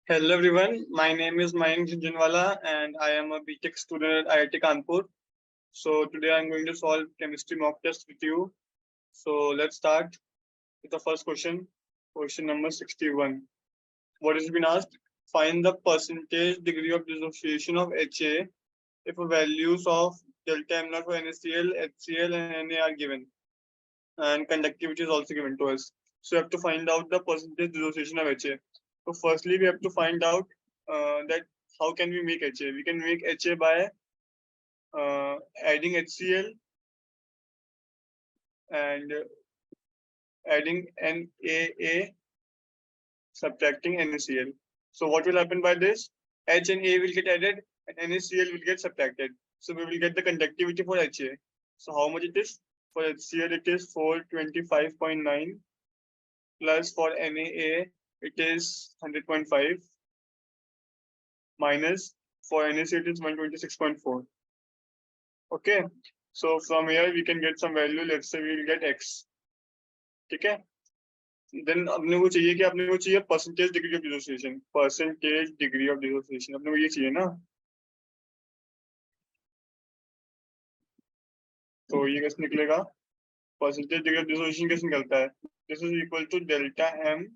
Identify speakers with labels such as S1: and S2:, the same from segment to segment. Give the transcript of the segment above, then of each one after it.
S1: Hello everyone, my name is Mayank Jhunjhunwala and I am a BTech student at IIT Kanpur. So today I'm going to solve chemistry mock test with you. So let's start with the first question, question number 61. What has been asked? Find the percentage degree of dissociation of HA if values of delta M naught for NaCl, HCl and Na are given and conductivity is also given to us. So we have to find out the percentage dissociation of HA. So firstly, we have to find out that how can we make HA? We can make HA by adding HCl and adding NaA, subtracting NaCl. So what will happen by this? H and A will get added and NaCl will get subtracted. So we will get the conductivity for HA. So how much it is? For HCl it is 425.9 plus for NaA it is 100.5 minus for NaCl it is 126.4. Okay, so from here we can get some value. Let's say we will get x. ठीक है? Then अपने को चाहिए कि अपने को चाहिए percentage degree of dissociation. Percentage degree of dissociation अपने को ये चाहिए ना? तो ये कैसे निकलेगा? Percentage degree of dissociation कैसे निकलता है? This is equal to delta m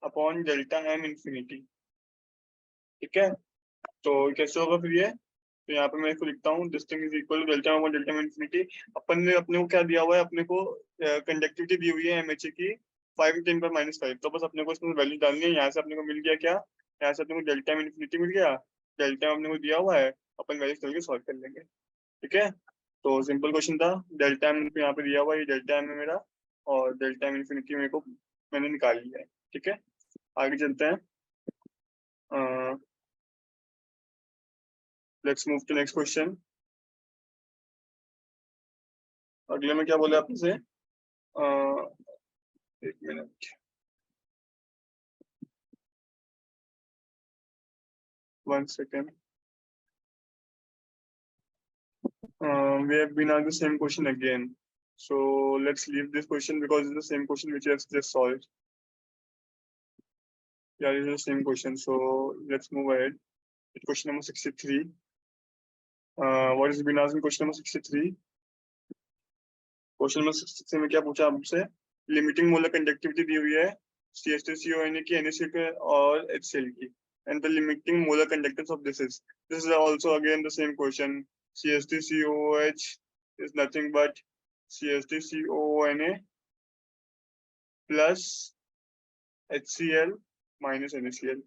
S1: upon delta m infinity. ठीक है? तो कैसे होगा फिर ये? तो यहाँ पे मैं इसको लिखता हूँ this thing is equal to delta upon delta infinity. अपन ने अपने को क्या दिया हुआ है? अपने को कंडक्टिविटी दी हुई है एमएचए की 5 10 पर -5. तो बस अपने को इसमें वैल्यू डालनी है. यहाँ से अपने को मिल गया क्या? यहाँ से अपने को डेल्टा इन्फिनिटी मिल गया. डेल्टा अपने को दिया हुआ है, अपन वैल्यू डाल के सॉल्व कर लेंगे. ठीक है, तो सिंपल क्वेश्चन था. डेल्टा एम यहाँ पे दिया हुआ है, ये डेल्टा एम है मेरा और डेल्टा एम इन्फिनिटी मेरे को मैंने निकाल लिया है. ठीक है, आगे चलते हैं. Let's move to next question. अगले में क्या बोले आपने से? एक minute, 1 second. We have been asked the same question again. So let's leave this question because it's the same question which we have just solved. Yeah, it's the same question. So let's move ahead with question number 63. What has been asked in question number 63? Question number 63 में क्या पूछा आपसे? Limiting molar conductivity दी हुई है CH2CONA की, NaCl और HCl की, and the limiting molar conductance of this is also again the same question. CH2COOH is nothing but CH2CONA plus HCl minus NaCl.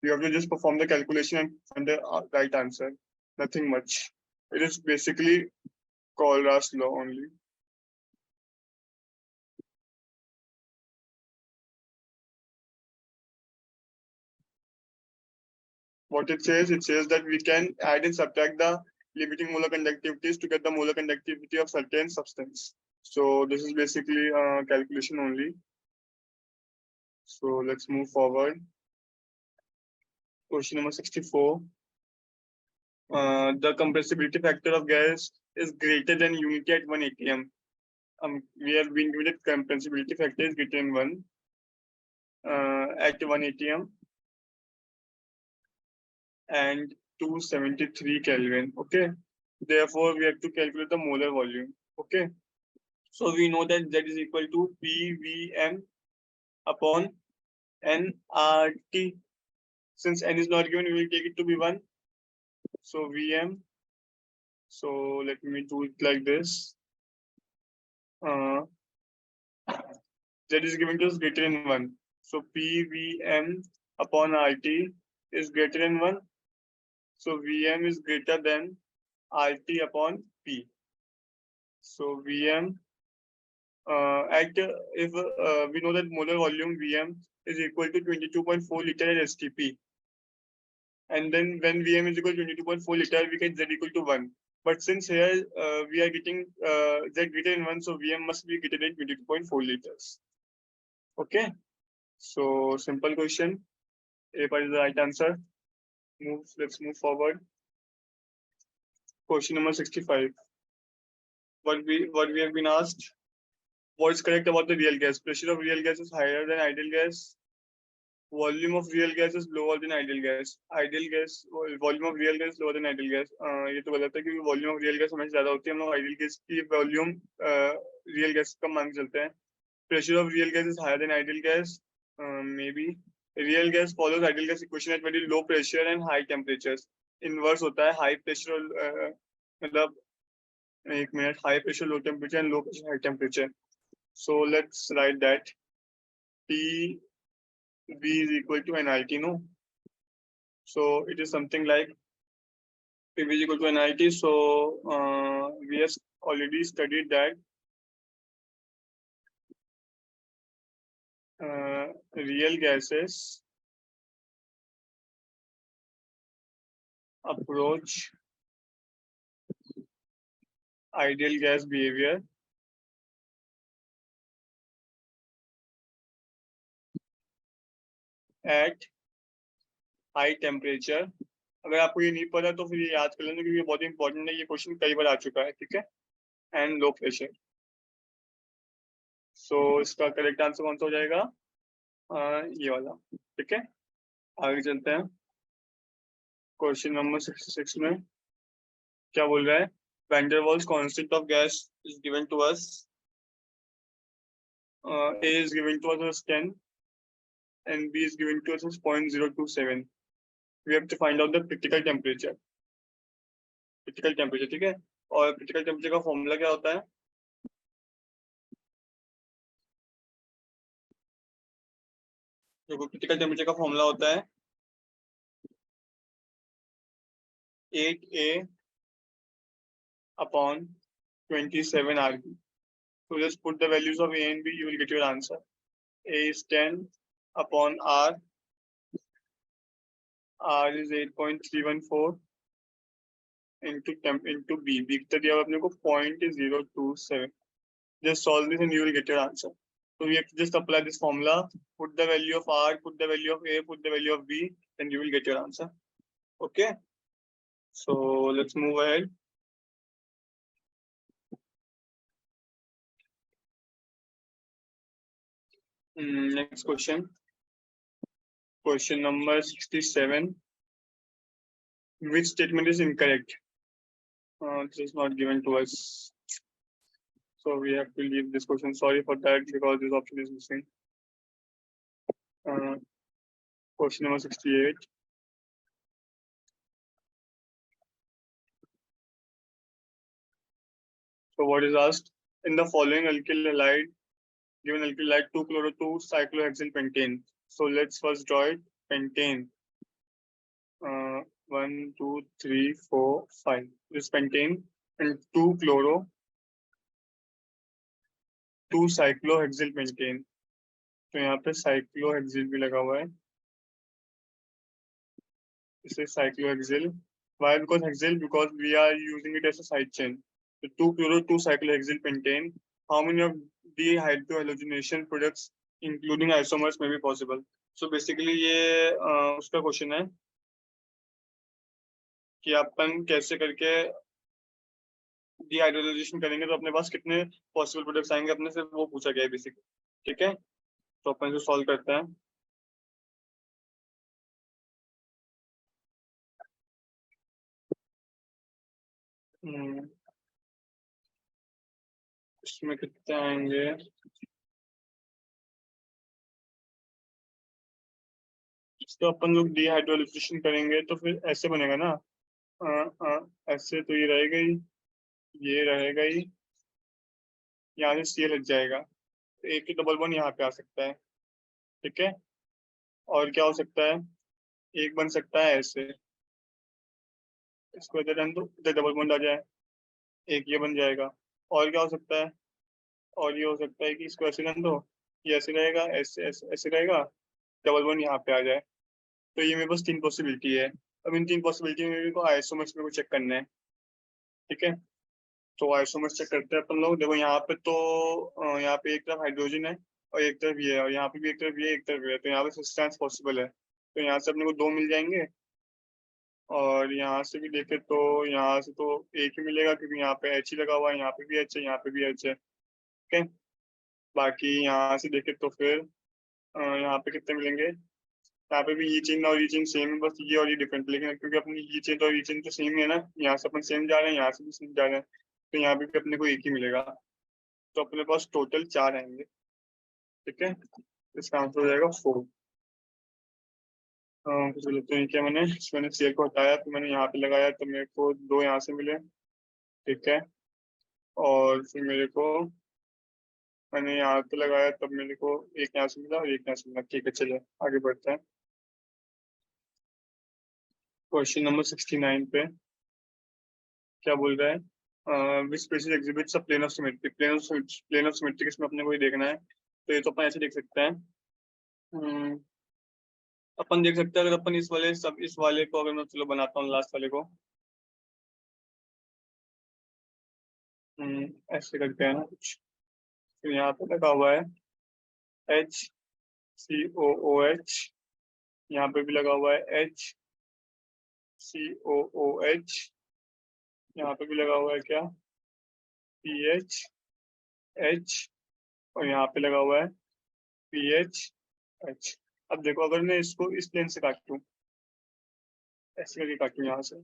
S1: You have to just perform the calculation and find the right answer. Nothing much. It is basically Colrat's law only. What it says that we can add and subtract the limiting molar conductivities to get the molar conductivity of certain substance. So this is basically calculation only. So let's move forward. Question number 64. The compressibility factor of gas is greater than unity at 1 atm. We have been given that compressibility factor is greater than 1 at 1 atm and 273 Kelvin. Okay, therefore we have to calculate the molar volume. Okay, so we know that Z is equal to PVM upon nRT. Since n is not given, we will take it to be 1. So Vm. So let me do it like this. Z is given to us greater than 1. So PVM upon RT is greater than 1. So Vm is greater than RT upon P. So Vm if we know that molar volume Vm is equal to 22.4 liter at STP, and then when Vm is equal to 22.4 liter, we get Z equal to 1. But since here we are getting Z greater than 1, so Vm must be greater than 22.4 liters. Okay, so simple question. A part is the right answer. Let's move forward. Question number 65. What we have been asked. What is correct about the real gas? Pressure of real gas is higher than ideal gas. Volume of real gas is lower than ideal gas. Ideal gas, volume of real gas lower than ideal gas. ये तो गलत है क्योंकि volume of real gas हमेशा ज्यादा होती है. हम लोग आइडियल गैस की वॉल्यूम रियल गैस का मान के चलते हैं. Pressure of real gas is higher than ideal gas. Maybe real gas follows ideal gas equation at very low pressure and high temperatures. Inverse होता है high pressure मतलब एक minute high pressure low temperature and low pressure high temperature. So let's write that PV is equal to NIT, no? So it is something like PV is equal to NIT. So we have already studied that real gases approach ideal gas behavior at high temperature. अगर आपको ये नहीं पता तो फिर ये याद कर लेना क्योंकि ये बहुत इंपॉर्टेंट है. ये क्वेश्चन कई बार आ चुका है. ठीक है. And low pressure. सो इसका करेक्ट आंसर कौन सा हो जाएगा? ये वाला. ठीक है. आगे चलते हैं. क्वेश्चन नंबर 66 में क्या बोल रहा है? Van der Waals constant of gas is given to us. A is given to us as 10 and B is given to us as 0.027. We have to find out the critical temperature. Critical temperature. ठीक है. और critical temperature का formula क्या होता है? देखो critical temperature का formula होता है 8A upon 27 RB. So just put the values of A and B, you will get your answer. A is 10 upon R. R is 8.314 into B. B कितना दिया हुआ अपने को? 0.027. Just solve this and you will get your answer. So we have to just apply this formula, put the value of R, put the value of A, put the value of B, and you will get your answer. Okay. So let's move ahead. Next question. Question number 67. Which statement is incorrect? This is not given to us. So we have to leave this question. Sorry for that because this option is missing. Question number 68. So what is asked? In the following alkyl halide, given alkyl halide 2-chloro-2-cyclohexyl pentane. So let's first draw it. Pentane. 1, 2, 3, 4, 5. This pentane and 2-chloro-2-cyclohexyl pentane. तो यहाँ पे cyclohexyl भी लगा हुआ है. This is cyclohexyl. Why? Because hexyl, because we are using it as a side chain. So 2-chloro-2-cyclohexyl pentane. How many of dehydrohalogenation products including isomers may be possible? So basically ये उसका question है कि अपन कैसे करके डिहाइड्रोलाइजेशन करेंगे तो अपने पास कितने पॉसिबल प्रोडक्ट्स आएंगे अपने से, वो पूछा गया है बेसिकली. ठीक है. तो अपन इसे सॉल्व करते हैं. इसमें कितने आएंगे? तो अपन लोग डिहाइड्रोलाइजेशन करेंगे तो फिर ऐसे बनेगा ना. ऐसे तो ये रहेगा ही, ये रहेगा ही, यहाँ से सी लग जाएगा. तो एक ही डबल बॉन्ड यहाँ पे आ सकता है. ठीक है. और क्या हो सकता है? एक बन सकता है ऐसे, इसको इधर रन दो, इधर डबल बॉन्ड आ जाए, एक ये बन जाएगा. और क्या हो सकता है? और ये हो सकता है कि इसको ऐसे रन दो, ये ऐसे रहेगा, ऐसे ऐसे ऐसे रहेगा, डबल बॉन्ड यहाँ पे आ जाए. तो ये मेरे पास 3 पॉसिबिलिटी है. अब इन 3 पॉसिबिलिटी में मेरे को आइसोमर्स में को चेक करना है. ठीक है. तो आइसोमर्स चेक करते हैं अपन लोग. देखो यहाँ पे तो यहाँ पे एक तरफ हाइड्रोजन है और एक तरफ ये है, और यहाँ पे भी एक तरफ ये एक तरफ ये है. तो यहाँ पे सब्सटेंस पॉसिबल है. तो यहाँ से अपने को 2 मिल जाएंगे. और यहाँ से भी देखे तो यहाँ से तो एक ही मिलेगा क्योंकि यहाँ पे एच ही लगा हुआ है, यहाँ पे भी एच है, यहाँ पे भी एच है. ठीक है. बाकी यहाँ से देखे तो फिर यहाँ पे कितने मिलेंगे? यहाँ पे भी ये चेन और ये चेन सेम है, बस ये और ये डिफरेंट, लेकिन क्योंकि अपनी ये चेन और ये चेन तो सेम ही है ना, यहाँ से अपन सेम जा रहे हैं, यहाँ से भी सेम जा रहे हैं, तो यहाँ पे भी अपने को एक ही मिलेगा, तो अपने पास टोटल 4 आएंगे। ठीक है, इसका आंसर हो जाएगा 4। कुछ बोलते हैं क्या, मैंने शेयर को हटाया तो मैंने यहाँ पे लगाया तो मेरे को 2 यहाँ से मिले। ठीक है, और फिर मेरे को मैंने यहाँ पे लगाया तब मेरे को एक यहाँ से मिला और एक यहाँ से मिला। ठीक है, चलिए आगे बढ़ते हैं। क्वेश्चन नंबर 69 पे क्या बोल रहा है, which species exhibits a plane of symmetry. Plane of symmetry इसमें अपने को ही देखना है, तो ये तो अपन ऐसे देख सकते हैं। हम्म, अपन देख सकते हैं, अगर अपन इस वाले को अगर मैं चलो बनाता हूँ लास्ट वाले को, ऐसे करके है ना कुछ, तो यहाँ पे लगा हुआ है HCOOH, यहाँ पे भी लगा हुआ है HCOOH, यहाँ पे भी लगा हुआ है क्या PHH, और यहाँ पे लगा हुआ है PHH। अब देखो, अगर मैं इसको इस प्लेन से काटूं, ऐसे करके काटूं यहाँ से,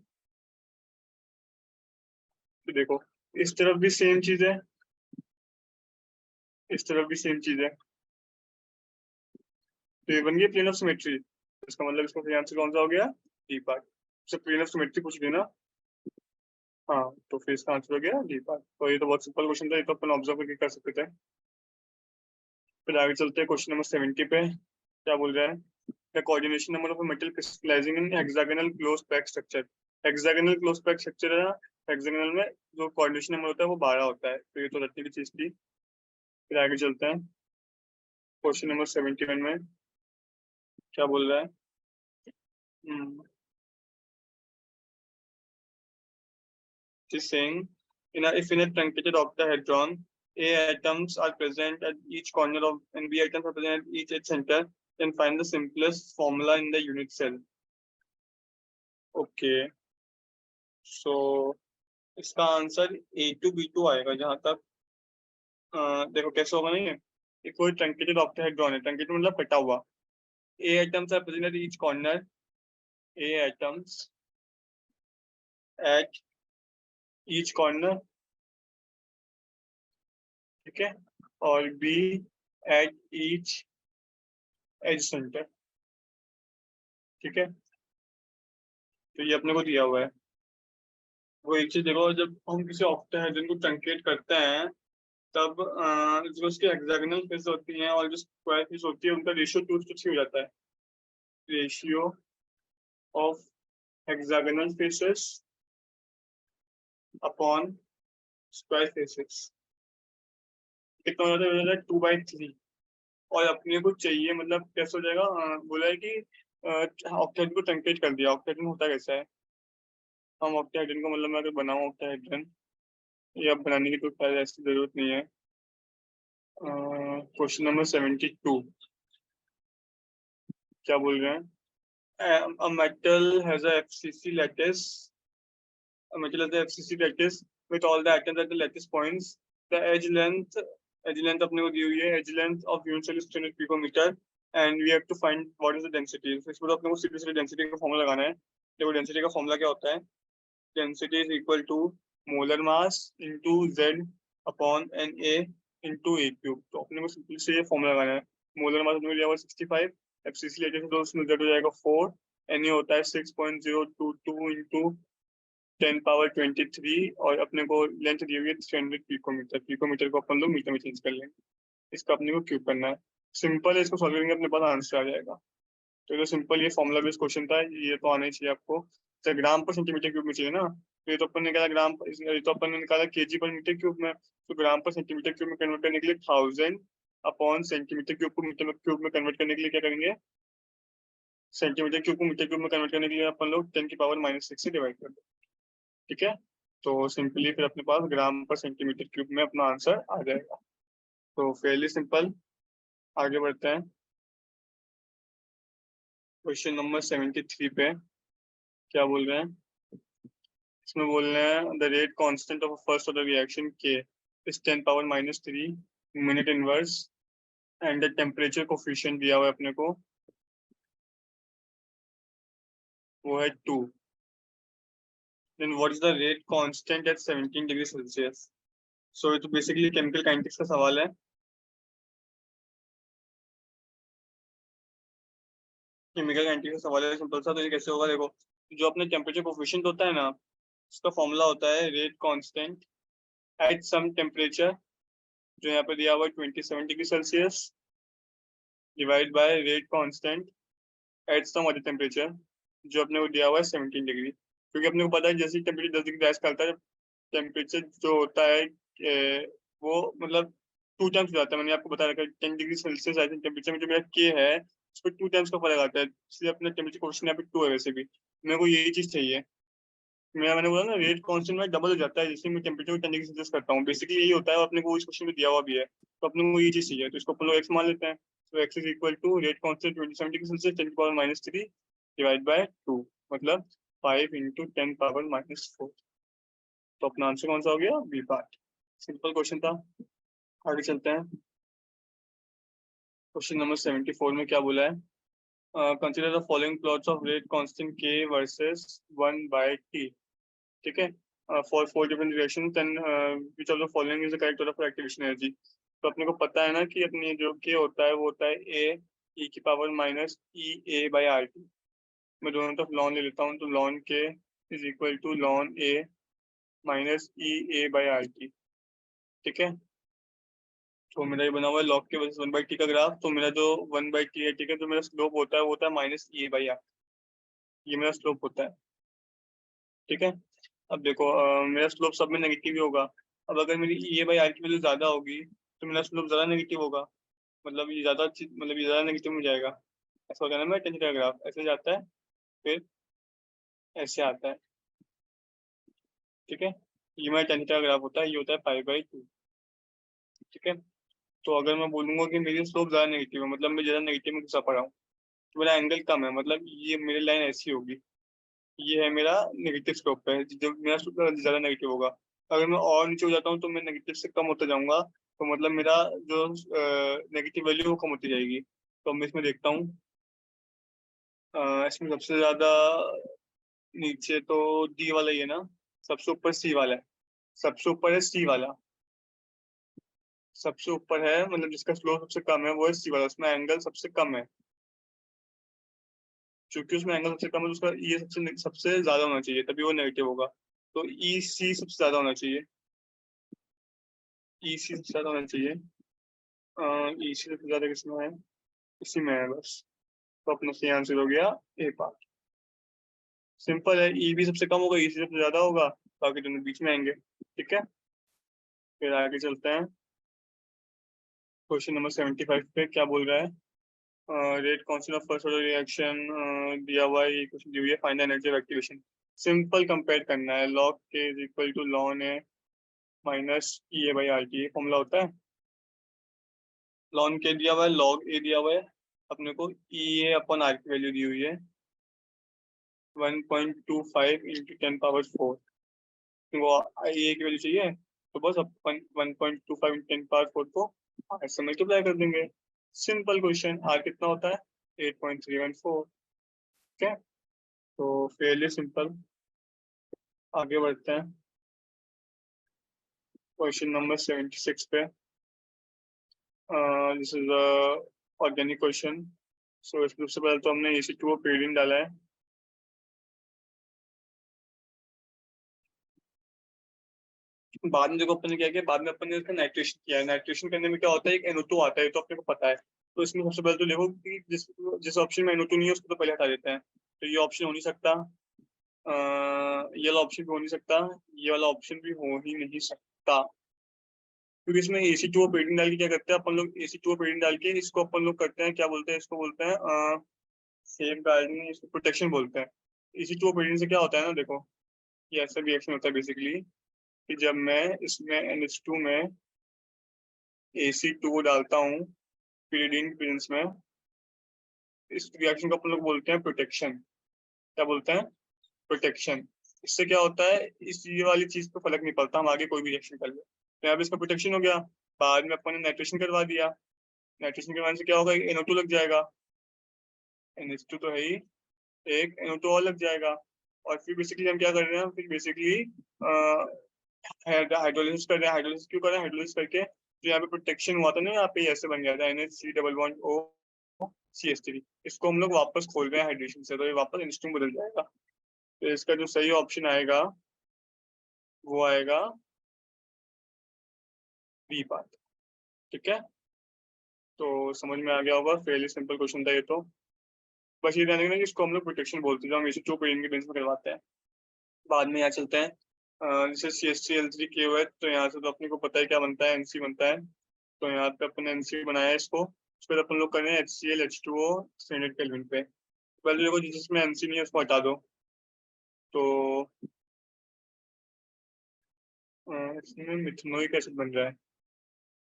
S1: तो देखो इस तरफ भी सेम चीज है, इस तरफ भी सेम चीज है, तो ये बन गई प्लेन ऑफ सिमेट्री। इसका मतलब इसका सही आंसर कौन सा हो गया, डी पार्ट। तो प्लेन ऑफ सिमेट्री पूछ लेना। हाँ, तो फिर इसका आंसर हो गया डी पार्ट। तो ये तो बहुत सिंपल क्वेश्चन था, ये तो अपन ऑब्जर्व करके कर सकते थे। फिर आगे चलते हैं क्वेश्चन नंबर 70 पे। क्या बोल रहा है, the coordination number of metal crystallising in hexagonal close pack structure. Hexagonal close pack structure है ना, हेक्सागोनल में जो कोऑर्डिनेशन नंबर होता है वो 12 होता है, तो ये तो रटने की चीज थी। फिर आगे चलते हैं क्वेश्चन नंबर 71 में क्या बोल रहा है। हम्म, is saying, if in a truncated octahedron, A atoms are present at each corner of and B atoms are present at each edge center, then find the simplest formula in the unit cell. Okay, so इसका answer A2B2 आएगा जहां तक। देखो कैसे होगा ना, ये कोई ट्रंकेटेड ऑक्टाहेड्रॉन है, ट्रंकेटेड मतलब कटा हुआ। A atoms are present at each corner, A atoms at each corner, ठीक है, और B at each edge center। ठीक है, तो ये अपने को दिया हुआ है। वो एक चीज देखो, जब हम किसी ऑक्टाहेड्रन को ट्रंकेट करते हैं तब जो उसकी हेक्सागोनल फेस होती हैं और जो स्क्वायर फेस होती है उनका रेशियो 2:3 हो जाता है। Ratio of hexagonal faces upon square faces कितना हो जाता है, 2/3। और अपने को चाहिए मतलब कैसे हो जाएगा, बोला है कि ऑक्टाहेड्रन को ट्रंकेट कर दिया। ऑक्टाहेड्रन होता कैसा है, हम ऑक्टाहेड्रन को मतलब मैं अगर बनाऊं ऑक्टाहेड्रन, ये अब बनाने की तो खैर ऐसी जरूरत नहीं है। क्वेश्चन नंबर 72 क्या बोल रहे हैं, a metal has a FCC lattice, a metal has a FCC lattice with all the atoms at the lattice points, the edge length अपने को दी हुई है, edge length of unit cell is 300 picometer and we have to find what is the density। इसमें तो अपने को सीधे सीधे डेंसिटी का फॉर्मूला लगाना है। देखो डेंसिटी का फॉर्मूला क्या होता है, density is equal to molar mass into Z upon Na into A cube. तो अपने को सिंपली से ये फॉर्मूला लगाना है। मोलर मास अपने को दिया हुआ 65, FCC लेते हैं तो उसमें Z हो जाएगा 4, Na होता है 6.022 इंटू 10⁻23, और अपने को लेंथ दी हुई है 300 पिकोमीटर। पिकोमीटर को अपन लोग मीटर में चेंज कर लेंगे। इसका अपने को क्यूब करना है। सिंपल है, इसको सॉल्व करेंगे अपने पास आंसर आ जाएगा। तो ये सिंपल ये फॉर्मूला बेस्ड क्वेश्चन था, ये तो आना ही चाहिए आपको। तो ग्राम पर सेंटीमीटर क्यूब में चाहिए ना, तो ये तो अपन ने निकाला ये तो अपन ने निकाला केजी पर मीटर क्यूब में, तो ग्राम पर सेंटीमीटर क्यूब में कन्वर्ट करने के लिए 1000 अपॉन सेंटीमीटर क्यूब को मीटर क्यूब में कन्वर्ट करने के लिए क्या करेंगे, सेंटीमीटर क्यूब को मीटर क्यूब में कन्वर्ट करने के लिए अपन लोग 10⁻⁻6 से डिवाइड कर दें। ठीक है, तो सिंपली फिर अपने पास ग्राम पर सेंटीमीटर क्यूब में अपना आंसर आ जाएगा। तो फेयरली सिंपल। आगे बढ़ते हैं क्वेश्चन नंबर 73 पे। क्या बोल रहे हैं, इसमें बोल रहे हैं the rate constant of first order reaction K is 10⁻³ minute inverse and the temperature coefficient दिया हुआ है अपने को वो है 2। Then what is the rate constant at 17 degree Celsius. So ये तो बेसिकली केमिकल काइनेटिक्स का सवाल है। केमिकल काइनेटिक्स का सवाल है, सिंपल सा। तो ये कैसे होगा, देखो, जो अपने टेम्परेचर कोफिशिएंट होता है ना, उसका फॉर्मूला होता है rate constant at some temperature, जो यहाँ पे दिया हुआ है 27 degree Celsius, divide by rate constant at some other temperature, जो अपने को दिया हुआ है 17 डिग्री। क्योंकि अपने को पता है जैसे टेम्परेचर 10 डिग्री राइज करता है, टेम्परेचर जो होता है वो मतलब 2 टाइम्स हो जाता है। मैंने आपको बता रखा है 10 degree Celsius I think temperature में जो मेरा के है उस पर 2 टाइम्स का फर्क आता है, इसलिए अपना टेम्परेचर क्वेश्चन यहाँ पे 2 है। वैसे भी मेरे को यही चीज चाहिए। मैंने बोला ना रेट कांस्टेंट में डबल हो जाता है जैसे मैं टेम्परेचर को 10 डिग्री सेल्सियस करता हूँ, बेसिकली यही होता है। अपने को इस क्वेश्चन में दिया हुआ भी है, तो अपने को ये चीज चाहिए, तो इसको अपन लोग एक्स मान लेते हैं। तो x is equal to rate constant 27 degree Celsius 10 power -3 divide by 2, मतलब 5 इंटू 10 पावर -4। तो अपना आंसर कौन सा हो गया, बी पार्ट। सिंपल क्वेश्चन था। आगे चलते हैं। क्वेश्चन नंबर 74 में क्या बोला है, consider the following plots of rate constant k versus 1/t। ठीक है, for 4 different reaction, then which of the following is the correct order for activation energy. तो अपने को पता है ना कि अपनी जो के होता है वो होता है ए ई की power minus E A by R T. मैं दोनों तरफ लॉन ले लेता हूँ, तो ln k is equal to ln A minus E A by R T. ठीक है, तो मेरा ये बना हुआ है लॉग के वजह से 1/t का ग्राफ। तो मेरा जो 1/t है, ठीक है, जो मेरा स्लोप होता है वो होता है माइनस ई बाई आर, ये मेरा स्लोप होता है। ठीक है, अब देखो मेरा स्लोप सब में नेगेटिव ही होगा। अब अगर मेरी ई बाई आर की वैल्यू ज्यादा होगी तो मेरा स्लोप ज्यादा नेगेटिव होगा, मतलब ये ज्यादा मतलब ये ज्यादा नेगेटिव में जाएगा। ऐसा होता है ना, मेरा टेंजेंट का ग्राफ ऐसे जाता है, फिर ऐसे आता है। ठीक है, ये मेरा टेंजेंट का ग्राफ होता है, ये होता है π/2। ठीक है, तो अगर मैं बोलूंगा कि मेरी स्लोप ज्यादा नेगेटिव है, मतलब मैं ज्यादा नेगेटिव में घुसा पड़ा हूँ, तो मेरा एंगल कम है, मतलब ये मेरी लाइन ऐसी होगी, ये है मेरा नेगेटिव स्लोप है, जो मेरा स्लोप ज्यादा नेगेटिव होगा। अगर मैं और नीचे हो जाता हूँ तो मैं नेगेटिव से कम होता जाऊंगा, तो मतलब मेरा जो नेगेटिव वैल्यू वो कम होती जाएगी। तो मैं इसमें देखता हूँ, इसमें सबसे ज्यादा नीचे तो डी वाला ही है ना, सबसे ऊपर सी वाला है, सबसे ऊपर है सी वाला, सबसे ऊपर है, मतलब जिसका स्लोप सबसे कम है वो है सी वाला, उसमें एंगल सबसे कम है। क्योंकि उसमें एंगल सबसे कम है तो उसका ये सबसे सबसे ज्यादा होना चाहिए, तभी वो नेगेटिव होगा। तो ई सी सबसे ज्यादा होना चाहिए, ई सी सबसे ज्यादा होना चाहिए। ई सी सबसे ज्यादा किसमें है, इसी में है बस। तो अपना सही आंसर हो गया ए पार्ट। सिंपल है, ई भी सबसे कम होगा, ई सी सबसे ज्यादा होगा, बाकी दोनों बीच में आएंगे। ठीक है, फिर आगे चलते हैं। क्वेश्चन नंबर 75 पे क्या बोल रहा है, rate constant of first order reaction दिया हुआ है, ये क्वेश्चन दी हुई है, find the energy of activation. Simple compare करना है, log k is equal to ln A minus E A by R T, formula होता है। लॉन के दिया हुआ है, लॉग ए दिया हुआ है, अपने को ई ए अपन आर की वैल्यू दी हुई है 1.25 इंटू 10 पावर 4। वो ए की वैल्यू चाहिए, तो बस अपन 1.25 इंटू 10 पावर 4 को आर से मल्टीप्लाई कर देंगे। सिंपल क्वेश्चन, आर कितना होता है 8.314। ठीक है, तो फेयरली सिंपल। आगे बढ़ते हैं क्वेश्चन नंबर 76 पे। This is organic question. So इसमें सबसे पहले तो हमने AC2O pyridine डाला है। बाद में देखो अपन ने क्या किया, बाद में अपन ने इसका नाइट्रेशन किया है। नाइट्रेशन करने में क्या होता है, एक NO2 आता है, तो अपने को पता है। तो इसमें सबसे पहले तो देखो कि जिस जिस ऑप्शन में NO2 नहीं है उसको तो पहले हटा देते हैं। तो ये ऑप्शन हो नहीं सकता, ये वाला ऑप्शन भी हो नहीं सकता, ये वाला ऑप्शन भी हो ही नहीं सकता। क्योंकि इसमें AC2O pyridine डाल के क्या करते हैं अपन लोग, AC2O pyridine डाल के इसको अपन लोग करते हैं, क्या बोलते हैं इसको, बोलते हैं सेफ गार्डिंग, इसको प्रोटेक्शन बोलते हैं। AC2O pyridine से क्या होता है ना, देखो ये ऐसा रिएक्शन होता है बेसिकली कि जब मैं इसमें NH2 में AC2 डालता हूँ pyridine के प्रेजेंस में, इस रिएक्शन को अपन लोग बोलते हैं प्रोटेक्शन। क्या बोलते हैं, प्रोटेक्शन। इससे क्या होता है, इस ये वाली चीज पे फर्क नहीं पड़ता, हम आगे कोई भी रिएक्शन कर ले, तो यहाँ पे इसका प्रोटेक्शन हो गया। बाद में अपन ने नाइट्रेशन करवा दिया, नाइट्रेशन करवाने से क्या होगा, NO2 लग जाएगा, NH2 तो है ही, एक NO2 और लग जाएगा। और फिर बेसिकली हम क्या कर रहे हैं, फिर बेसिकली हाइड्रोलिसिस कर रहे हैं। हाइड्रोलिसिस क्यों कर रहे हैं? हाइड्रोलिसिस करके जो यहाँ पे प्रोटेक्शन हुआ था ना, यहाँ पे ऐसे बन गया था NH3 double bond O CH3, इसको हम लोग वापस खोल रहे हैं हाइड्रेशन से, तो ये वापस इंस्टेंट बदल जाएगा। तो इसका जो सही ऑप्शन आएगा वो आएगा बी पार्ट। ठीक है, तो समझ में आ गया होगा, फेयरली सिंपल क्वेश्चन था ये तो। बस ये ध्यान रखना कि इसको हम लोग प्रोटेक्शन बोलते हैं, जो हम इसे 2 पेन के बेंच में करवाते हैं। बाद में यहाँ चलते हैं, जैसे CH3L3KOH, तो यहाँ से तो अपने को पता है क्या बनता है, NC बनता है। तो यहाँ पे अपन NC बनाया है इसको, फिर अपन लोग कर रहे हैं HCl H2O 300 केल्विन पे। पहले देखो जिसमें NC नहीं है उसको हटा दो। तो इसमें मिथेनोइक एसिड बन रहा है,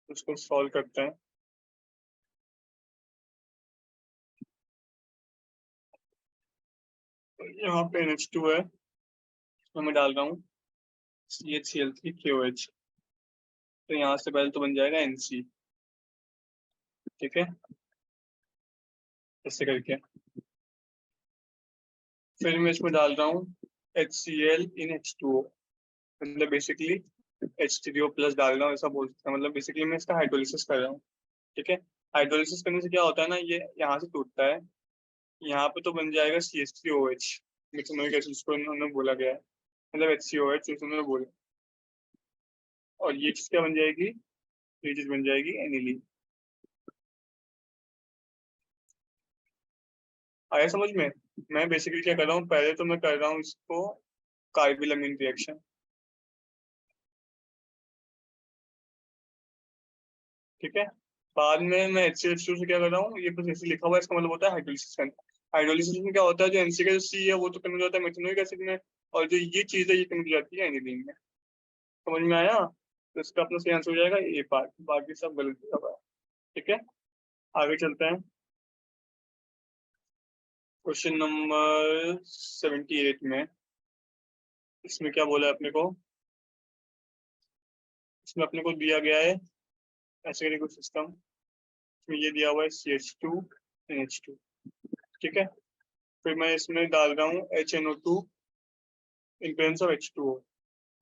S1: उसको सॉल्व करते हैं। यहाँ पे NH2 है, इसमें मैं डाल रहा हूँ CHCl3KOH, तो यहाँ से पहले तो बन जाएगा NC। ठीक है, ऐसे करके फिर मैं इसमें डाल रहा हूँ HCl in H2O, मतलब बेसिकली H3O प्लस डाल रहा हूँ, ऐसा बोल सकते हैं। मतलब बेसिकली मैं इसका हाइड्रोलिसिस कर रहा हूँ। ठीक है, हाइड्रोलिसिस करने से क्या होता है ना, ये यहाँ से टूटता है, यहाँ पे तो बन जाएगा CH3OH, मिथेनोइक एसिड जिसको उन्होंने बोला गया है, मतलब HCOH जो उन्होंने बोला। और ये चीज क्या बन जाएगी, ये चीज बन जाएगी एनिलीन। आया समझ में? मैं बेसिकली क्या कर रहा हूँ, पहले तो मैं कर रहा हूँ इसको कार्बिलमिन रिएक्शन। ठीक है, बाद में मैं HCl2 से क्या कर रहा हूँ, ये कुछ ऐसे लिखा हुआ है, इसका मतलब होता है हाइड्रोलिसिस करना। हाइड्रोलिसिस में क्या होता है, जो NC का जो C है वो तो कन्वर्ट होता है मेथनोइक एसिड में, और जो ये चीज है ये कन्वर्ट हो जाती है एनिलीन में। समझ में आया? तो इसका अपना सही आंसर हो जाएगा ए पार्ट, बाकी सब गलत लिखा हुआ है। ठीक है, आगे चलते हैं। क्वेश्चन नंबर 78 में, इसमें क्या बोला है अपने को, इसमें अपने को दिया गया है ऐसे करके कुछ सिस्टम, इसमें ये दिया हुआ है CH2 NH2। ठीक है, फिर मैं इसमें डाल रहा हूँ HNO2 in presence of H2O।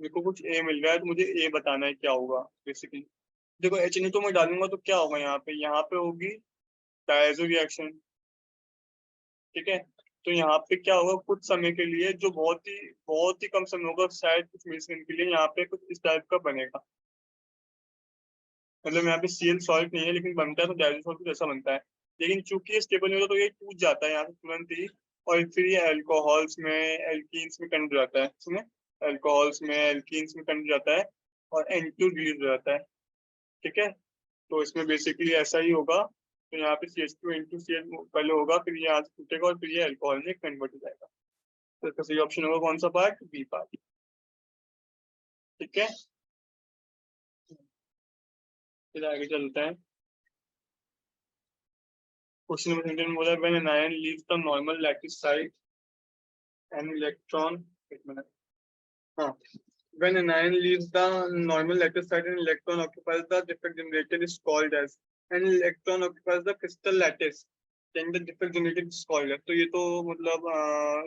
S1: मेरे को कुछ ए मिल रहा है, तो मुझे ए बताना है क्या होगा बेसिकली। देखो HNO2 मैं डालूंगा तो क्या होगा, यहाँ पे होगी डायजो रिएक्शन। ठीक है, तो यहाँ पे क्या होगा, कुछ समय के लिए, जो बहुत ही कम समय होगा, शायद कुछ मिलीसेकंड के लिए, यहाँ पे कुछ इस टाइप का बनेगा। मतलब यहाँ पे CL सॉल्ट नहीं है, लेकिन बनता है तो डायजो सॉल्ट जैसा बनता है। लेकिन चूंकि ये स्टेबल नहीं होता तो ये टूट जाता है यहाँ से तुरंत ही, और फिर ये अल्कोहल्स में, एल्कीन्स में कन्वर्ट हो जाता है, सुने, अल्कोहल्स में, एल्कीन्स में कन्वर्ट हो जाता है, और N2 रिलीज हो जाता है। ठीक है, तो इसमें बेसिकली ऐसा ही होगा। तो यहाँ पे CH2 N2Cl पहले होगा, फिर ये यहाँ से टूटेगा, और फिर ये अल्कोहल में कन्वर्ट हो जाएगा। तो इसका सही ऑप्शन होगा कौन सा पार्ट, बी पार्ट। ठीक है, फिर आगे चलते हैं। क्वेश्चन नंबर 17 में बोला है, when an ion leaves the normal lattice side an electron, एक मिनट, हाँ, when an ion leaves the normal lattice site and electron occupies the defect generated is called as, an electron occupies the crystal lattice then the defect generated is called as। तो ये तो मतलब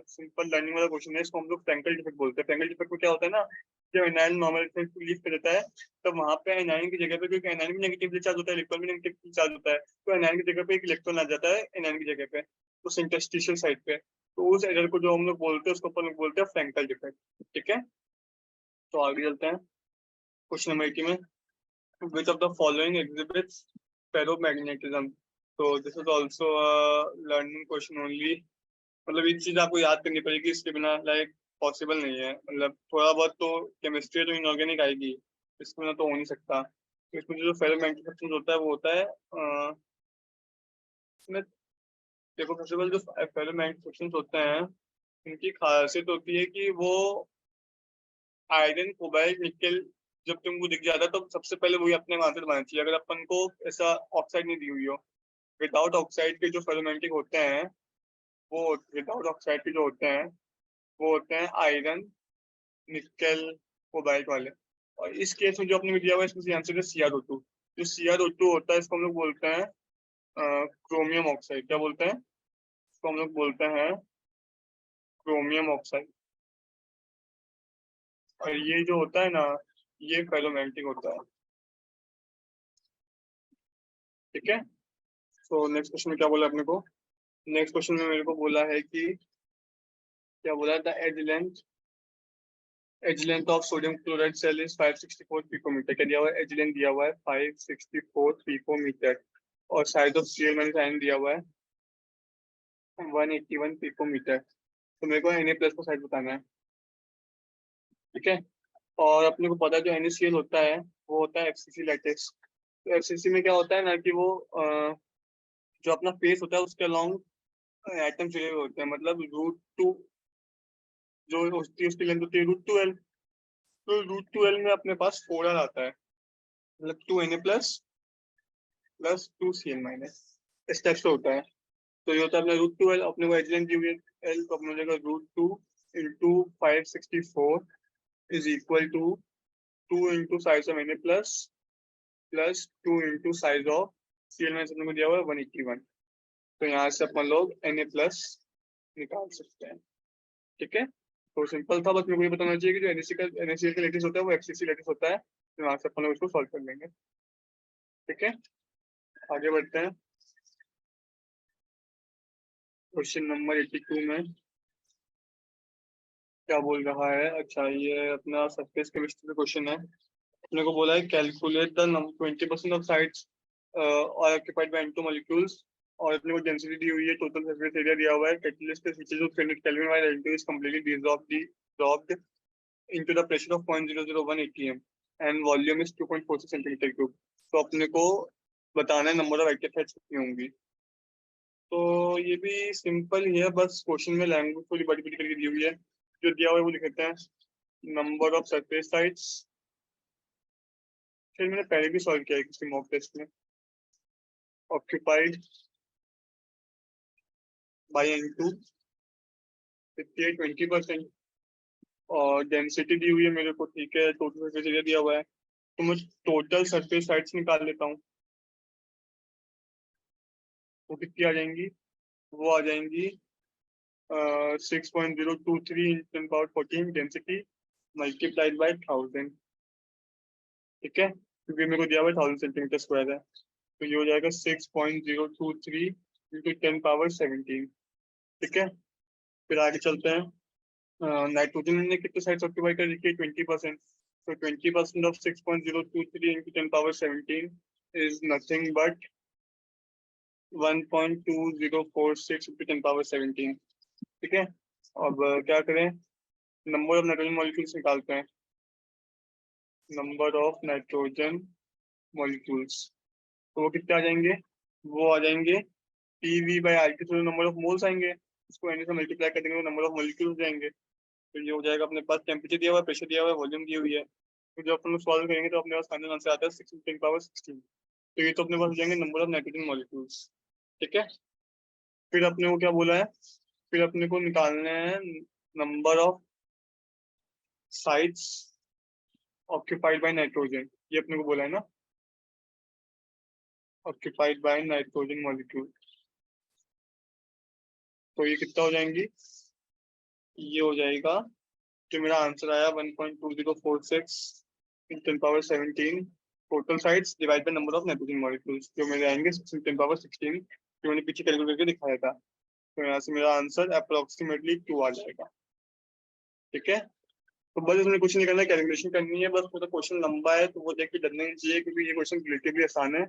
S1: simple learning वाला question है, इसको हम लोग Frenkel defect बोलते हैं। फ्रैंकल डिफेक्ट में क्या होता है ना, जब एनायन नॉर्मल को लीव कर देता है, तो वहां पे एनायन की जगह पे, क्योंकि एनायन भी नेगेटिवली चार्ज होता है, इलेक्ट्रॉन भी नेगेटिवली चार्ज होता है, तो एनायन की जगह पे एक इलेक्ट्रॉन आ जाता है एनायन की जगह पे, तो इंटरस्टिशियल साइड पे। तो उस एरर को जो हम लोग बोलते हैं उसको अपन लोग बोलते हैं फ्रैंकल डिफेक्ट। ठीक है, तो आगे चलते हैं। क्वेश्चन नंबर 80 में, which of the following exhibits ferromagnetism? तो this is also learning question only, मतलब ये चीज आपको याद करनी पड़ेगी, इसके बिना लाइक पॉसिबल नहीं है। मतलब थोड़ा बहुत तो केमिस्ट्री तो इनऑर्गेनिक आएगी, इसके बिना तो हो नहीं सकता। तो इसमें जो फेरोमैग्नेटिज्म होता है वो होता है इसमें, देखो सबसे पहले जो फेरोमैग्नेटिज्म होते हैं, उनकी खासियत होती है कि वो आयरन, कोबाल्ट, निकेल, जब तुमको दिख जाता है तो सबसे पहले वही अपने वहां से बनाना चाहिए, अगर अपन को ऐसा ऑक्साइड नहीं दी हुई हो। विदाउट ऑक्साइड के जो फेरोमैग्नेटिक होते हैं, वो विदाउट ऑक्साइड के जो होते हैं वो होते हैं आयरन, निकेल, कोबाल्ट वाले। और इस केस में जो अपने दिया हुआ है, इसमें आंसर है CrO2। जो CrO2 होता है इसको हम लोग बोलते हैं क्रोमियम ऑक्साइड। क्या बोलते हैं इसको? हम लोग बोलते हैं क्रोमियम ऑक्साइड। और ये जो होता है ना, ये फेरोमैग्नेटिक होता है। ठीक है। तो नेक्स्ट क्वेश्चन में क्या बोला अपने को? नेक्स्ट क्वेश्चन में मेरे को बोला है कि, क्या बोला है, the edge length of sodium chloride cell is 564 picometre. क्या दिया हुआ है? एज लेंथ दिया हुआ है 564 पिकोमीटर। और साइज ऑफ सीएल मैंने साइन दिया हुआ है 181 पिकोमीटर। तो मेरे को Na+ का साइज बताना है। ठीक है। और अपने को पता है जो NaCl होता है वो होता है FCC लैटिस। तो FCC में क्या होता है ना कि वो जो अपना फेस होता है उसके अलोंग एटम जुड़े हुए होते हैं। मतलब √2 जो होती है उसकी लेंथ होती है √12। तो √12 में अपने पास 4R आता है, मतलब 2Na++2Cl-। इस टाइप से होता है। तो ये होता है अपना √12। अपने को एज लेंथ दी हुई है L, तो अपने हो जाएगा √2 into 564 is equal to 2 into size of Na+ plus 2 into size of Cl- अपने को दिया हुआ है 181। तो यहाँ से अपन लोग Na+ निकाल सकते हैं। ठीक है। तो सिंपल था, बस मेरे को ये बताना चाहिए कि जो NaCl का लेटिस होता है वो FCC लेटिस होता है। तो यहाँ से अपन लोग इसको सॉल्व कर लेंगे। ठीक है, आगे बढ़ते हैं। क्वेश्चन नंबर 82 में क्या बोल रहा है? अच्छा, ये अपना सरफेस केमिस्ट्री का क्वेश्चन है। अपने को बोला है कैलकुलेट द 20% ऑफ साइट्स और ऑक्यूपाइड बाय N2 मॉलिक्यूल्स। और अपने को डेंसिटी दी हुई है, टोटल सरफेस एरिया दिया हुआ है, catalyst switches of 300 kelvin while N2 is completely dissolved into the pressure of 0.001 atm and volume is 2.46 centimetre cube. तो अपने को बताना है नंबर ऑफ एक्टिव साइट्स कितनी होंगी। तो ये भी सिंपल ही है, बस क्वेश्चन में लैंग्वेज थोड़ी बड़ी बड़ी करके दी हुई है। जो दिया हुआ है वो लिख लेते हैं, नंबर ऑफ सरफेस साइट्स। फिर मैंने पहले भी सॉल्व किया है किसी मॉक टेस्ट में। Occupied by N2 20%। और डेंसिटी दी हुई है मेरे को, ठीक है, टोटल सरफेस एरिया दिया हुआ है। तो मैं टोटल सरफेस साइट्स निकाल लेता हूँ। वो कितनी आ जाएंगी? वो आ जाएंगी 6.023 × 10⁻14 डेंसिटी मल्टीप्लाइड बाय 1000। ठीक है, क्योंकि मेरे को दिया हुआ 1000 सेंटीमीटर स्क्वायर है। तो ये हो जाएगा 6.023 × 10⁻17। ठीक है, फिर आगे चलते हैं। नाइट्रोजन ने कितने साइट्स ऑक्यूपाई कर रखी है? 20%। तो 20% ऑफ 6.023 × 10⁻17 इज नथिंग बट 1.2046 × 10⁻17। ठीक है, अब क्या करें? नंबर ऑफ नाइट्रोजन मॉलिक्यूल्स निकालते हैं। नंबर ऑफ नाइट्रोजन मॉलिक्यूल्स, तो वो कितने आ जाएंगे? वो आ जाएंगे PV/RT, तो नंबर ऑफ मोल्स आएंगे। उसको Na से मल्टीप्लाई कर देंगे तो नंबर ऑफ मॉलिक्यूल्स जाएंगे। तो ये हो जाएगा, अपने पास टेम्परेचर दिया हुआ है, प्रेशर दिया हुआ है, वॉल्यूम दी हुई है। तो जब अपन लोग सॉल्व करेंगे तो अपने पास फाइनल आंसर आता है 6 × 10⁻16। तो ये तो अपने पास हो जाएंगे नंबर ऑफ नाइट्रोजन मॉलिक्यूल्स। ठीक है, फिर अपने को क्या बोला है? फिर अपने को निकालने हैं number of sites occupied by nitrogen. ये अपने को बोला है ना, ऑक्यूपाइड बाय नाइट्रोजन मॉलिक्यूल। तो ये कितना हो जाएंगी? ये हो जाएगा, जो मेरा आंसर आया 1.2046 × 10⁻17 total sites divide by number of nitrogen molecules, जो मेरे आएंगे 6 × 10⁻16, जो मैंने पीछे कैलकुलेट करके दिखाया था। तो यहाँ से मेरा आंसर अप्रोक्सीमेटली 2 आ जाएगा। ठीक है, तो बस इसमें कुछ नहीं करना है, कैलकुलेशन करनी है बस। थोड़ा क्वेश्चन लंबा है तो वो देख के डरना नहीं चाहिए, क्योंकि ये क्वेश्चन रिलेटिवली आसान है।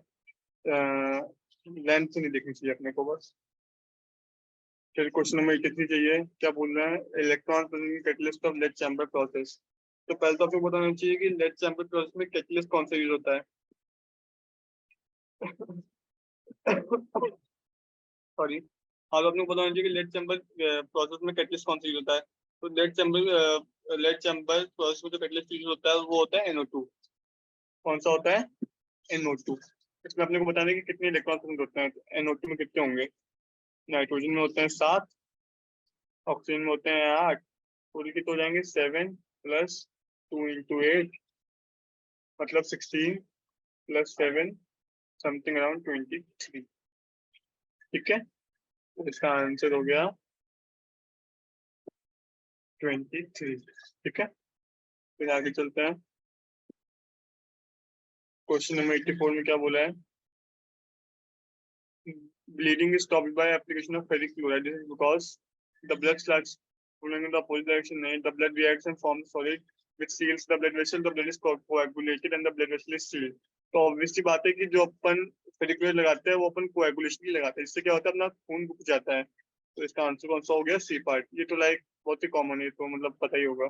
S1: लेंथ नहीं देखनी चाहिए अपने को बस। फिर क्वेश्चन नंबर 83 चाहिए। क्या बोल रहे हैं? Electron catalyst of lead chamber process. तो पहले तो आपको बताना चाहिए कि लेड चैम्बर प्रोसेस में कैटलिस्ट कौन सा यूज होता है। सॉरी, हाँ, तो आपको बताना चाहिए कि लेड चैम्बर प्रोसेस में कैटलिस्ट कौन सा यूज होता है। तो लेड चैम्बर प्रोसेस में जो कैटलिस्ट यूज होता है वो होता है NO2। कौन सा होता है? NO2। इसमें अपने को बताना है कि कितने इलेक्ट्रॉन प्रेजेंट होते हैं। NO2 में कितने होंगे? नाइट्रोजन में होते हैं 7, ऑक्सीजन में होते हैं 8। पूरी कितने हो जाएंगे? 7 प्लस 2 × 8, मतलब 16 प्लस 7, समथिंग अराउंड 23। ठीक है, तो इसका आंसर हो गया 23। ठीक है, फिर आगे चलते हैं। क्वेश्चन नंबर 84 में क्या बोला है? Bleeding is stopped by application of ferric chloride. This is because the blood starts flowing in the opposite direction. The blood reacts and forms solid, which seals the blood vessel. The blood is coagulated and the blood vessel is sealed. तो obviously बात है कि जो अपन ferric chloride लगाते हैं वो अपन coagulation के लिए लगाते हैं। इससे क्या होता है, अपना खून रुक जाता है। तो इसका आंसर कौन सा हो गया? C part. ये तो लाइक बहुत ही कॉमन है, तो मतलब पता ही होगा।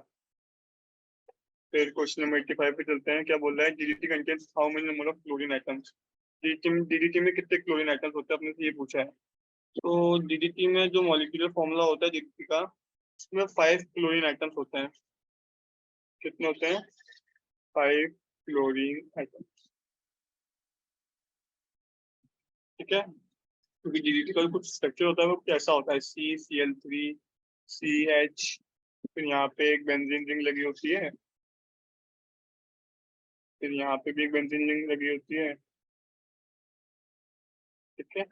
S1: फिर क्वेश्चन नंबर 85 पे चलते हैं। क्या बोल रहा है? DDT contains how many number of chlorine items? DDT में कितने क्लोरीन आइटम्स होते हैं, अपने से ये पूछा है। तो डीडीटी में जो मॉलिक्यूलर फॉर्मूला होता है डीडीटी का, उसमें 5 क्लोरीन आइटम्स होते हैं। कितने होते हैं? 5 क्लोरीन आइटम्स। ठीक है, क्योंकि डीडीटी का कुछ स्ट्रक्चर होता है वो कैसा होता है, CCl3 CH, फिर यहाँ पे एक बेंजीन रिंग लगी होती है, फिर यहाँ पे भी एक बेंजीन रिंग लगी होती है। ठीक है,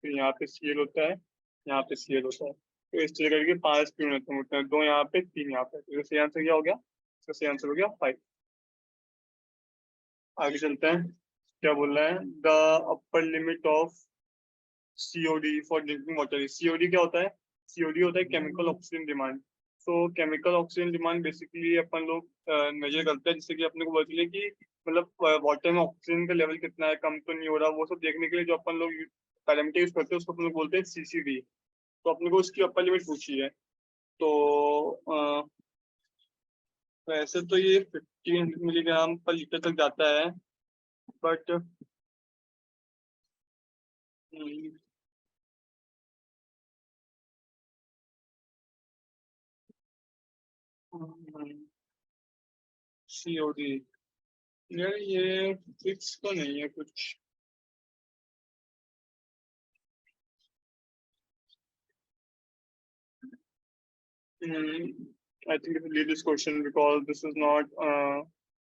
S1: फिर यहाँ पे Cl होता है, यहाँ पे Cl होता है। तो इस तरह करके 5 क्लोरीन आइटम होते हैं, 2 यहाँ पे 3 यहाँ पे। तो सही आंसर क्या हो गया? इसका सही आंसर हो गया 5। आगे चलते हैं। क्या बोल रहा है? The upper limit of COD for drinking water. COD क्या होता है? COD होता है केमिकल ऑक्सीजन डिमांड। तो केमिकल ऑक्सीजन डिमांड बेसिकली अपन लोग मेजर करते हैं, जिससे कि अपने को पता चले कि मतलब वाटर में ऑक्सीजन का लेवल कितना है, कम तो नहीं हो रहा। वो सब देखने के लिए जो अपन लोग पैरामीटर यूज करते हैं उसको अपन लोग बोलते हैं CCD। तो अपने को उसकी अपर लिमिट पूछी है। तो वैसे तो ये 1500 मिलीग्राम पर लीटर तक जाता है, बट COD यार ये फिक्स तो नहीं है कुछ। I think leave this question because this is not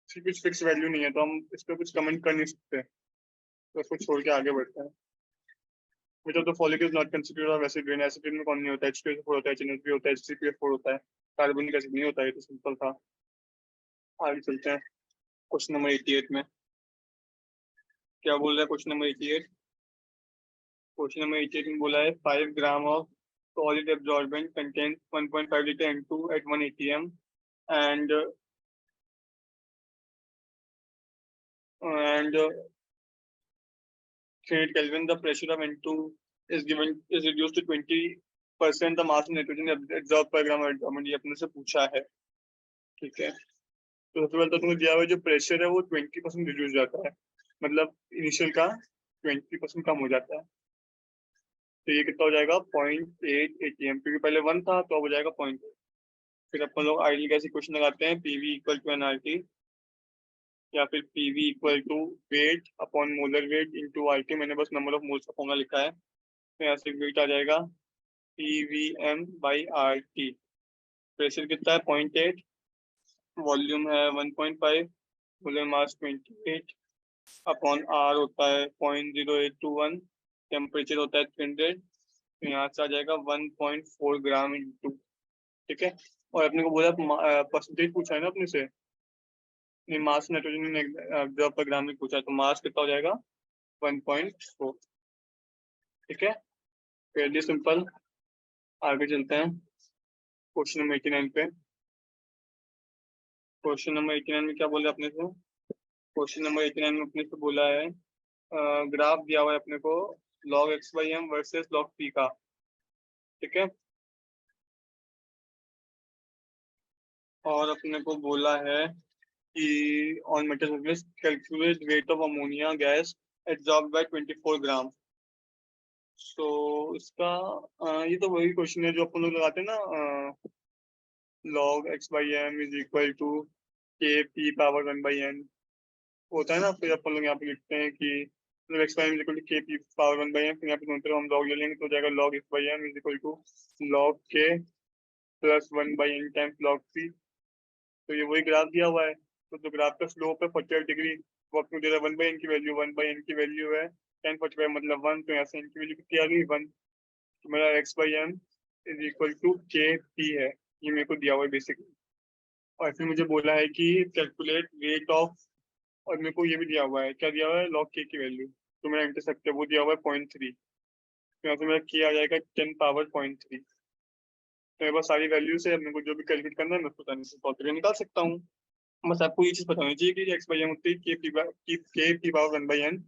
S1: कुछ फिक्स वैल्यू नहीं है, तो हम इस पे कुछ कमेंट कर नहीं सकते। तो इसको छोड़ के आगे बढ़ते हैं। Which of the following is not considered of acid rain? Acid rain में कौन नहीं होता है? H2SO4 होता है, HNO3 होता है, HCl4 होता है, कार्बोनिक एसिड नहीं होता है। ये तो सिंपल था। आगे चलते हैं क्वेश्चन नंबर 88 में। क्या बोल रहा है क्वेश्चन नंबर 88? क्वेश्चन नंबर 88 में बोला है 5 gram of solid absorbent contains 1.5 liter N2 at 1 atm and 300 Kelvin. The pressure of N2 is reduced to 20% the mass of nitrogen absorbed per gram of absorbent। ये अपने से पूछा है। ठीक है, तो सबसे पहले तो तुम्हें दिया हुआ जो प्रेशर है वो 20% रिड्यूस जाता है, मतलब इनिशियल का 20% कम हो जाता है। तो ये कितना हो जाएगा? 0.8 atm, क्योंकि पहले 1 था तो अब हो जाएगा 0.8। फिर अपन लोग आइडियल गैस इक्वेशन लगाते हैं, PV इक्वल टू nRT, या फिर PV equal to weight upon molar weight into RT। मैंने बस नंबर ऑफ मोल्स का फॉर्मूला लिखा है, तो यहाँ से वेट आ जाएगा PVM/RT। प्रेशर कितना है? 0.8, वॉल्यूम है 1.5, मोलर मास 28 अपॉन R होता है 0.0821, टेम्परेचर होता है 300। तो यहाँ से आ जाएगा 1.4 ग्राम इंटू। ठीक है, और अपने को बोला परसेंटेज पूछा है ना अपने से, नहीं मास नाइट्रोजन एब्जॉर्ब पर ग्राम में पूछा है, तो मास कितना हो जाएगा? 1.4। ठीक है, वेरी सिंपल। आगे चलते हैं क्वेश्चन नंबर 89 पे। क्वेश्चन नंबर 89 में क्या बोला अपने से? क्वेश्चन नंबर 89 में अपने से बोला है ग्राफ दिया हुआ है अपने को log x/m versus log p का। ठीक है, और अपने को बोला है कि on metal surface calculate weight of ammonia gas absorbed bye 24 ग्राम। सो इसका ये तो वही क्वेश्चन है जो अपन लोग लगाते हैं ना, log x/m is equal to Kp power 1/n होता है ना। फिर अपन लोग यहाँ पे लिखते हैं कि x/m is equal to Kp power 1/n, फिर यहाँ पे दोनों तरफ हम log ले लेंगे तो हो जाएगा log x/m is equal to log k plus 1/n times log p। तो ये वही ग्राफ दिया हुआ है, तो जो ग्राफ का स्लोप है 48 डिग्री, वो अपने दे रहा है 1/n की वैल्यू। 1/n की वैल्यू है 1045 मतलब 1, तो यहाँ से n की वैल्यू कितनी आ गई? 1। तो मेरा x/m is equal to Kp है। ये मेरे को दिया हुआ है बेसिकली। और फिर मुझे बोला है कि कैलकुलेट रेट ऑफ, और मेरे को ये भी दिया हुआ है, क्या दिया हुआ है, लॉग के की वैल्यू, तो मेरा इंटरसेप्ट है वो दिया हुआ है 0.3, तो यहाँ से मेरा के आ जाएगा 10⁻⁴। तो मेरे पास सारी वैल्यूज है, अब मेरे को जो भी कैलकुलेट करना है मैं पता नहीं से सॉल्व करके निकाल सकता हूँ। बस आपको ये चीज पता होनी चाहिए कि एक्स बाई एम होती है के पावर 1/n।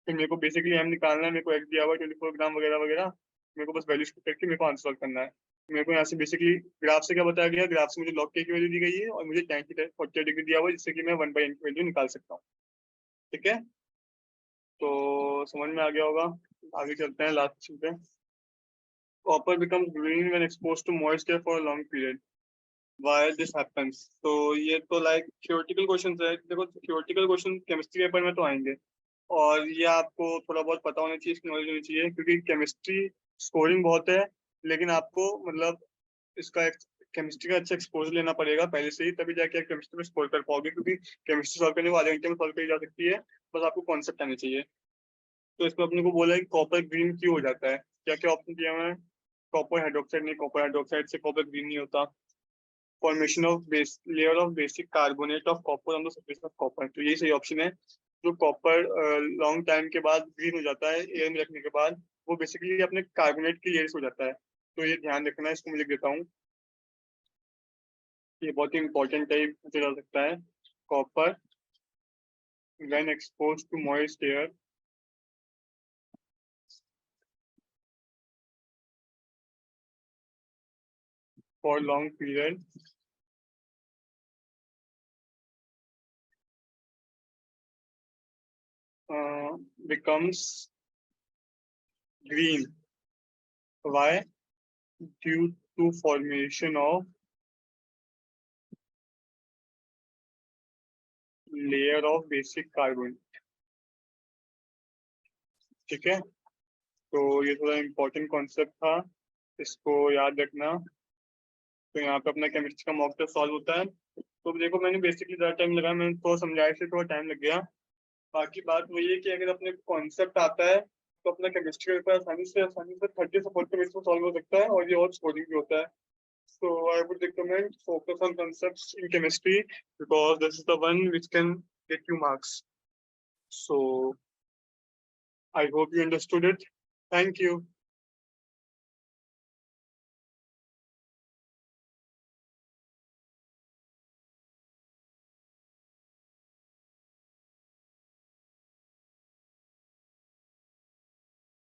S1: फिर मेरे को बेसिकली एम निकालना है, मेरे को एक्स दिया हुआ है 24 ग्राम वगैरह वगैरह, मेरे को बस वैल्यूज करके मेरे को आंसर सॉल्व करना है। मेरे को यहाँ से बेसिकली ग्राफ से क्या बताया गया, ग्राफ से मुझे लॉग के की वैल्यू दी गई है और मुझे tan की 40 डिग्री दिया हुआ है, जिससे कि मैं 1/n की वैल्यू निकाल सकता हूँ। ठीक है, तो समझ में आ गया होगा। आगे चलते हैं लास्ट चीज पे। Copper becomes green when exposed to moisture for a long period, why this happens. तो ये तो लाइक थ्योरेटिकल क्वेश्चन है, देखो थ्योरेटिकल क्वेश्चन केमिस्ट्री पेपर में तो आएंगे, और ये आपको थोड़ा बहुत पता होना चाहिए, इसकी नॉलेज होनी चाहिए, क्योंकि केमिस्ट्री स्कोरिंग बहुत है, लेकिन आपको मतलब इसका केमिस्ट्री का अच्छा एक्सपोजर लेना पड़ेगा पहले से ही, तभी जाके आप केमिस्ट्री में स्कोर कर पाओगे, क्योंकि केमिस्ट्री सॉल्व करने को आधे घंटे में सॉल्व करी जा सकती है, बस आपको कॉन्सेप्ट आने चाहिए। तो इसमें अपने को बोला है कि कॉपर ग्रीन क्यों हो जाता है, क्या क्या ऑप्शन दिया हुआ है। कॉपर हाइड्रोक्साइड, नहीं कॉपर हाइड्रोक्साइड से कॉपर ग्रीन नहीं होता। Formation of base layer of basic carbonate of copper on the surface of copper, तो यही सही ऑप्शन है। जो कॉपर लॉन्ग टाइम के बाद ग्रीन हो जाता है एयर में रखने के बाद, वो बेसिकली अपने कार्बोनेट की लेयर से हो जाता है। तो ये ध्यान रखना है, इसको मैं लिख देता हूँ, ये बहुत ही इंपॉर्टेंट है, पूछा जा सकता है। Copper when expose to moist air for long period becomes green. Why? Due to formation of layer of basic carbon. ठीक है, तो ये थोड़ा इम्पोर्टेंट कॉन्सेप्ट था, इसको याद रखना। तो यहाँ पे अपना केमिस्ट्री का मॉक टेस्ट सॉल्व होता है। तो देखो मैंने बेसिकली ज़्यादा टाइम लगाया, मैंने तो समझाया से थोड़ा टाइम लग गया। बाकी बात वही है कि अगर अपने कॉन्सेप्ट आता है तो अपना केमिस्ट्री का पेपर आसानी से 30 से 40 मिनट में सॉल्व हो सकता है, और ये और स्कोरिंग भी होता है। So I would recommend focus on concepts in chemistry, because this is the one which can get you marks. So I hope you understood it. Thank you.